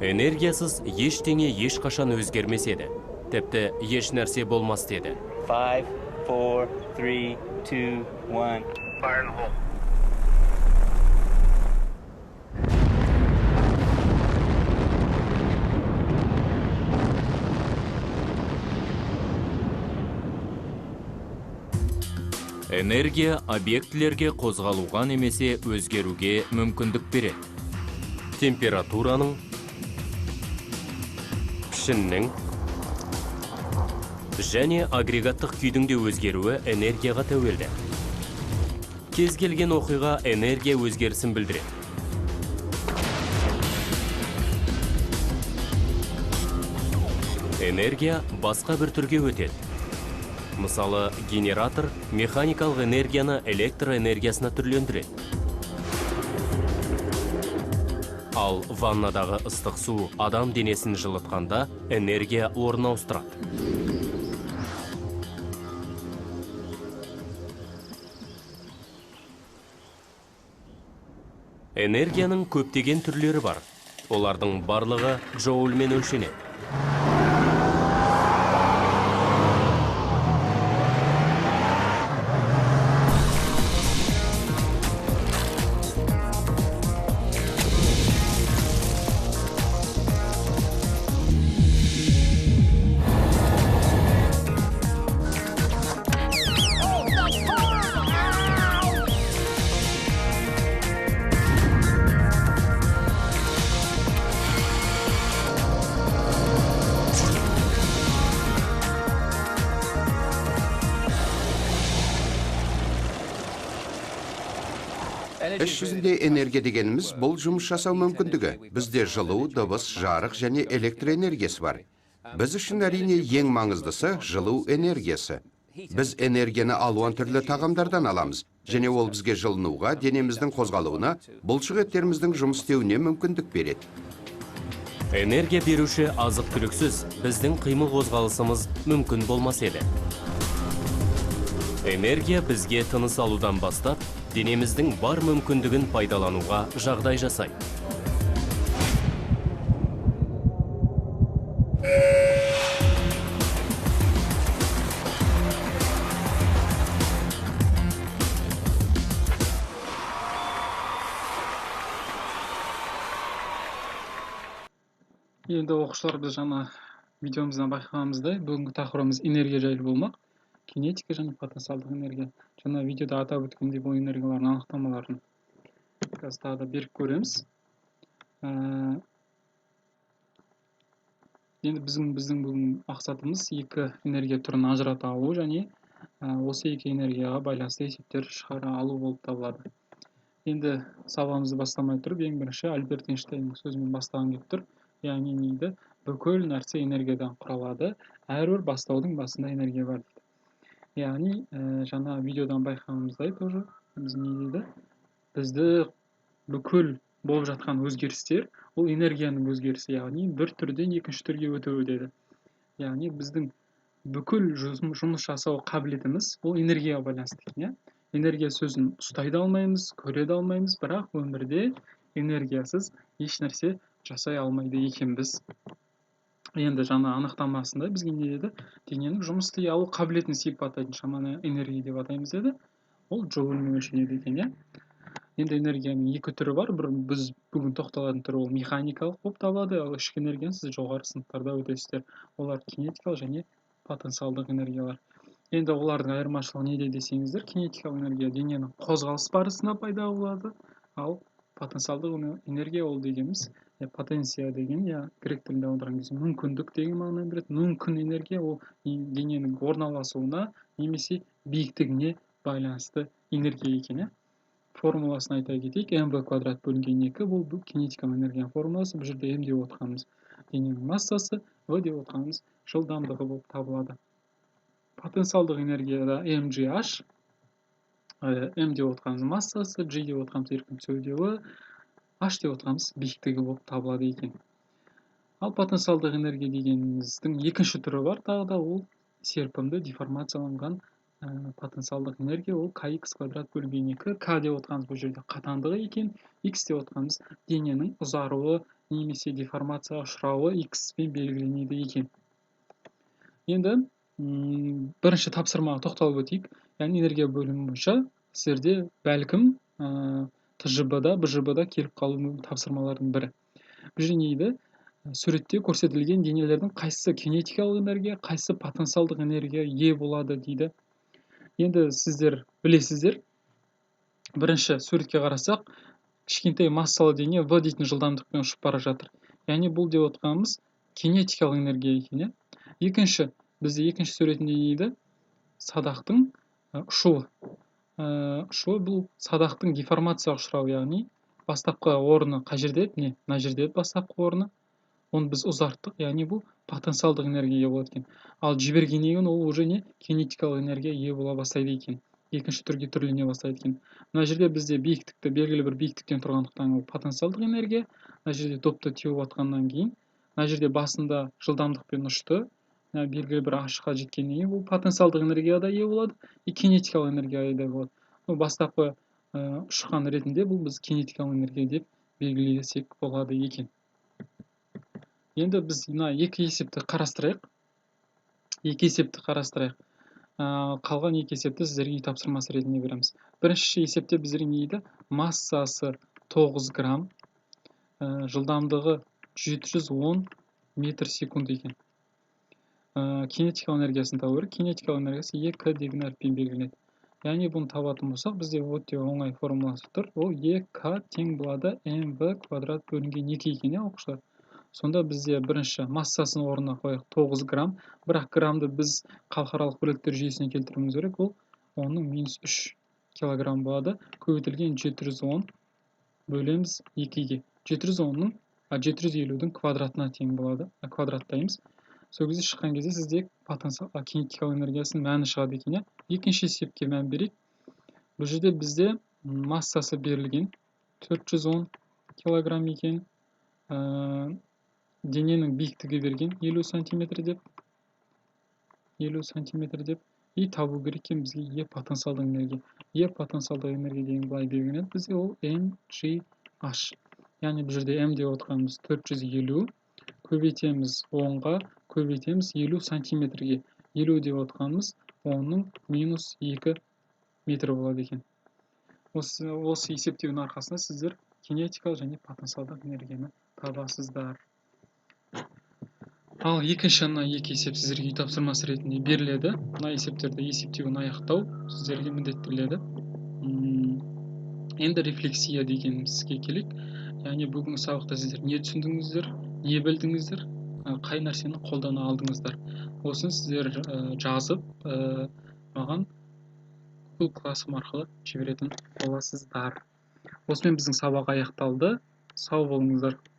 Энергиясыз ештеңе ешқашан өзгермес еді. Тіпті еш нәрсе болмас деді. 5, 4, 3, 2, 1. Fire in the hole. Энергия объектілерге қозғалуға немесе өзгеруге мүмкіндік береді. Температураның, пішіннің және агрегаттық күйдің де өзгеруі энергияға тәуелді. Кез келген оқиға энергия өзгерісін білдіреді. Энергия басқа бір түрге өтеді. Мысалы, генератор механикалық энергияны электроэнергиясына түрлендіреді. Ал ваннадағы ыстық су адам денесін жылытқанда энергия орнын ауыстырады. Энергияның көптеген түрлері бар. Олардың барлығы джоульмен өлшенеді. Іс жүзінде энергия дегеніміз бұл жұмыс жасау мүмкіндігі. Бізде жылу, дыбыс, жарық және электр энергиясы бар. Біз үшін әрине ең маңыздысы жылу энергиясы. Біз энергияны алуан түрлі тағамдардан аламыз, және ол бізге жылынуға, денеміздің қозғалуына, бұлшық еттеріміздің жұмыс істеуіне мүмкіндік береді. Энергия беруші азық-түліксіз біздің қимыл қозғалысымыз мүмкін болмас еді. Энергия бізге тыныс алудан бастап, денеміздің бар мүмкіндігін пайдалануға жағдай жасайды. Енді оқушылар, біз жаңа видеомыздан байқағанымыздай, бүгінгі тақырыбымыз энергия жайлы болмақ. Кинетика және потенциалдық энергия. Жаңа видеода атап өткендей, бұл энергиялардың анықтамаларын қазір тағы да беріп көреміз. Енді біздің бүгін мақсатымыз екі энергия түрін ажырата алу және осы екі энергияға байланысты есептер шығара алу болып табылады. Енді сабағымызды бастамай тұрып, ең бірінші Альберт Эйнштейннің сөзімен бастаған келіп тұр. Яғни дейді, бүкіл нәрсе энергиядан құралады, әрбір бастаудың басында энергия бар дейді. Яғни жаңа видеодан байқағанымыздай тоже біз не дейді? Бізді бүкіл болып жатқан өзгерістер, ол энергияның өзгерісі, яғни бір түрден екінші түрге өтуі деді. Яғни біздің бүкіл жұмыс жасау қабілетіміз ол энергияға байланысты екен. Энергия сөзін ұстай да алмаймыз, көре де алмаймыз, бірақ өмірде энергиясыз еш нәрсе жасай алмайды екенбіз. Енді жаңа анықтамасында бізге не деді? Дененің жұмыс істей алу қабілетін сипаттайтын шаманы энергия деп атаймыз деді. Ол джоульмен өлшенеді екен, Енді энергияның екі түрі бар. Біз бүгін тоқталатын түрі ол механикалық болып табылады, ал ішкі энергияны сіз жоғары сыныптарда өтесіздер. Олар кинетикалық және потенциалдық энергиялар. Енді олардың айырмашылығы неде десеңіздер, кинетикалық энергия дененің қозғалыс барысында пайда болады, ал потенциалдық энергия ол дегеніміз, потенция деген, грек тілінде аударған кезде мүмкіндік деген мағына береді. Мүмкін энергия ол дененің орналасуына немесе биіктігіне байланысты энергия екен. Формуласын айта кетейік, mv квадрат бөлінген 2, бұл кинетикалық энергияның формуласы. Бұл жерде m деп отқанымыз дененің массасы, v деп отқанымыз жылдамдығы болып табылады. Потенциалдық энергияда mgh, m деп отқанымыз массасы, g деп отқанымыз еркін сөйлеуі, h деп отқанымыз биіктігі болып табылады екен. Ал потенциалдық энергия дегеніміздің екінші түрі бар, тағы да ол серпімді деформацияланған потенциалдық энергия, ол kx квадрат бөлінген 2, k деп отқанымыз бұл жерде қатаңдығы екен, x деп отқанымыз дененің ұзаруы немесе деформацияға ұшырауы x пен белгіленеді екен. Енді бірінші тапсырмаға тоқталып өтейік. Яғни энергия бөлімі бойынша сіздерде бәлкім ТЖБ-да, БЖБ-да келіп қалу тапсырмалардың бірі. Бұл жерде не дейді? Суретте көрсетілген денелердің қайсысы кинетикалық энергия, қайсысы потенциалдық энергия ие болады дейді. Енді сіздер білесіздер, бірінші суретке қарасақ, кішкентай массалы дене v дейтін жылдамдықпен ұшып бара жатыр. Яғни бұл деп отқанымыз кинетикалық энергия екен. Екінші, бізде екінші суретінде не дейді? Садақтың ұшуы. Ұшуы бұл садақтың деформацияға ұшырауы, яғни бастапқы орны қай жерде еді? Не? Мына жерде еді бастапқы орны. Оны біз ұзарттық, яғни бұл потенциалдық энергия болады екен. Ал жібергеннен кейін ол уже не? Кинетикалық энергия ие бола бастайды екен. Екінші түрге түрлене бастайды екен. Мына жерде бізде биіктікті, белгілі бір биіктіктен тұрғандықтан ол потенциалдық энергия. Мына жерде допты теуіп жатқаннан кейін, мына жерде басында жылдамдықпен ұшты, белгілі бір ашыққа жеткеннен кейін бұл потенциалдық энергияда ие болады, и кинетикалық энергия да болады. Бұл бастапқы ұшқан ретінде бұл біз кинетикалық энергия деп белгілесек болады екен. Енді біз мына екі есепті қарастырайық. Қалған екі есепті сіздерге тапсырмасы ретінде береміз. Бірінші есепте біздерге не дейді? Массасы 9 грамм, жылдамдығы 710 метр секунд екен. Кинетикалық энергиясын табу керек. Кинетикалық энергиясы EK деген әріппен белгіленеді. Яғни бұны табатын болсақ, бізде өте оңай формуласы тұр. Ол EK тең болады mv квадрат бөлінген 2 екен, оқушылар. Сонда бізде бірінші массасын орнына қояйық 9 грамм, бірақ граммды біз халықаралық бірліктер жүйесіне келтіруіміз керек. Ол 10-3 килограмм болады. Көбейтілген 710 бөлеміз 2-ге. 750-дің квадратына тең болады. Квадраттаймыз. Сол кезде шыққан кезде сізде кинетикалық энергиясының мәні шығады екен. Екінші есепке мән берейік. Бұл жерде бізде массасы берілген 410 килограмм екен. Дененің биіктігі берген 50 сантиметр деп. И табу керек екен бізге Е потенциалдық энергия. Е потенциалдық энергия деген былай белгіленеді. Бізде ол mgh. Яғни бұл жерде м деп отқанымыз 450. Көбейтеміз 10-ға, көбейтеміз 50 сантиметрге. 50 деп отқанымыз 10-2 метр болады екен. Осы есептеудің арқасында сіздер кинетикалық және потенциалдық энергияны табасыздар. Ал екінші екі есеп сіздерге тапсырмасы ретінде беріледі. Мына есептерді есептеуін аяқтау сіздерге міндеттеледі. Енді рефлексия дегенімізге келейік. Яғни бүгінгі сабақта сіздер не түсіндіңіздер, не білдіңіздер, қай нәрсені қолдана алдыңыздар. Осыны сіздер жазып, маған Google Classroom арқылы жіберетін боласыздар. Осымен біздің сабақ аяқталды. Сау болыңыздар.